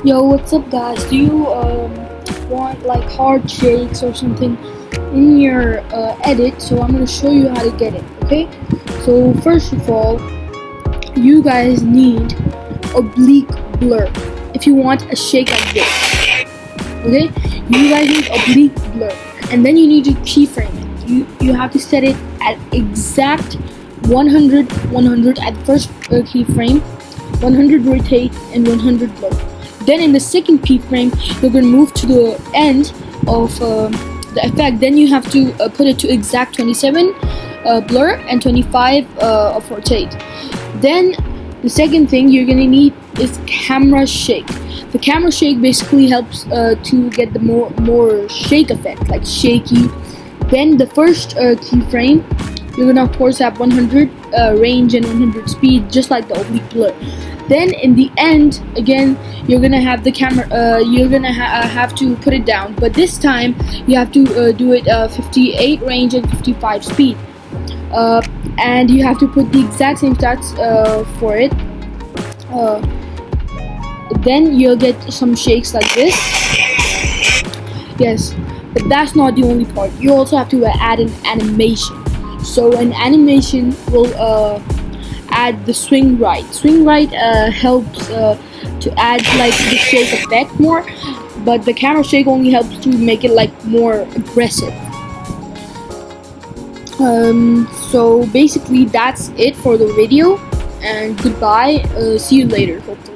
Yo, what's up guys? Do you want like hard shakes or something in your edit? So I'm going to show you how to get it, okay? So first of all, you guys need oblique blur if you want a shake like this, okay? You guys need oblique blur, and then you need to keyframe it. You have to set it at exact 100 at the first keyframe, 100 rotate and 100 blur. Then in the second keyframe, you're going to move to the end of the effect. Then you have to put it to exact 27 blur and 25 of rotate. Then the second thing you're going to need is camera shake. The camera shake basically helps to get the more shake effect, like shaky. Then the first keyframe, you're going to of course have 100 range and 100 speed, just like the oblique blur. Then in the end, again, you're gonna have the camera. You're gonna have to put it down, but this time you have to do it 58 range and 55 speed, and you have to put the exact same stats for it. Then you'll get some shakes like this. Yes, but that's not the only part. You also have to add an animation. So an animation will add the swing right. Swing right helps to add like the shake effect more, but the camera shake only helps to make it like more aggressive. So basically that's it for the video, and goodbye. See you later, hopefully.